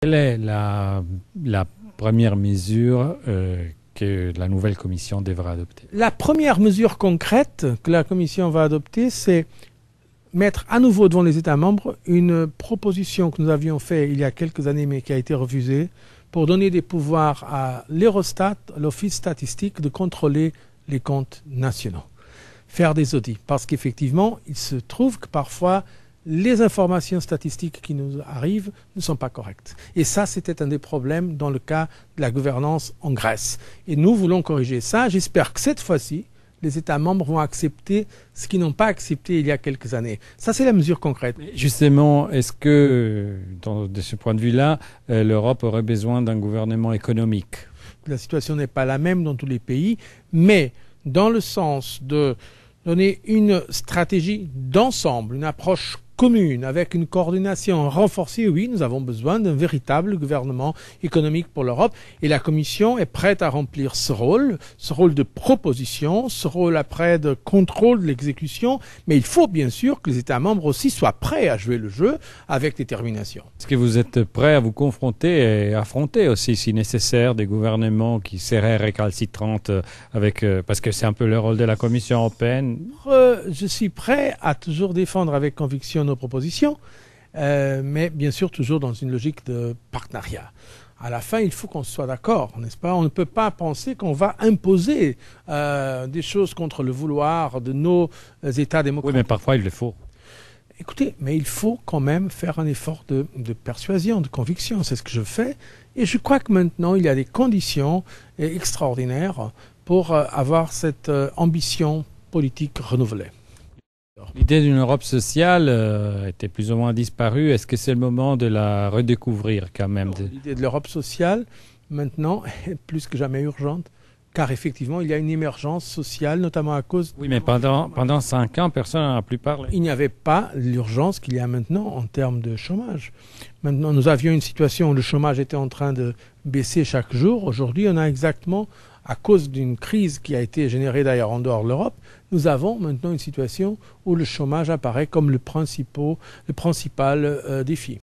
Quelle est la première mesure que la nouvelle Commission devra adopter? La première mesure concrète que la Commission va adopter, c'est mettre à nouveau devant les États membres une proposition que nous avions faite il y a quelques années mais qui a été refusée pour donner des pouvoirs à l'Eurostat, l'Office statistique, de contrôler les comptes nationaux, faire des audits. Parce qu'effectivement, il se trouve que parfois, les informations statistiques qui nous arrivent ne sont pas correctes. Et ça, c'était un des problèmes dans le cas de la gouvernance en Grèce. Et nous voulons corriger ça. J'espère que cette fois-ci, les États membres vont accepter ce qu'ils n'ont pas accepté il y a quelques années. Ça, c'est la mesure concrète. Justement, est-ce que, de ce point de vue-là, l'Europe aurait besoin d'un gouvernement économique? La situation n'est pas la même dans tous les pays, mais dans le sens de donner une stratégie d'ensemble, une approche commune, avec une coordination renforcée, oui, nous avons besoin d'un véritable gouvernement économique pour l'Europe. Et la Commission est prête à remplir ce rôle de proposition, ce rôle après de contrôle de l'exécution. Mais il faut bien sûr que les États membres aussi soient prêts à jouer le jeu avec détermination. Est-ce que vous êtes prêt à vous confronter et affronter aussi, si nécessaire, des gouvernements qui seraient récalcitrantes parce que c'est un peu le rôle de la Commission européenne? Je suis prêt à toujours défendre avec conviction nos propositions, mais bien sûr toujours dans une logique de partenariat. À la fin, il faut qu'on soit d'accord, n'est-ce pas? On ne peut pas penser qu'on va imposer des choses contre le vouloir de nos États démocratiques. Oui, mais parfois il le faut. Écoutez, mais il faut quand même faire un effort de persuasion, de conviction. C'est ce que je fais. Et je crois que maintenant, il y a des conditions extraordinaires pour avoir cette ambition politique renouvelée. L'idée d'une Europe sociale était plus ou moins disparue. Est-ce que c'est le moment de la redécouvrir quand même? L'idée de l'Europe sociale, maintenant, est plus que jamais urgente, car effectivement, il y a une émergence sociale, notamment à cause... Oui, mais pendant 5 ans, personne n'en a plus parlé. Il n'y avait pas l'urgence qu'il y a maintenant en termes de chômage. Maintenant, nous avions une situation où le chômage était en train de baisser chaque jour. Aujourd'hui, on a exactement, à cause d'une crise qui a été générée d'ailleurs en dehors de l'Europe, nous avons maintenant une situation où le chômage apparaît comme le principal défi.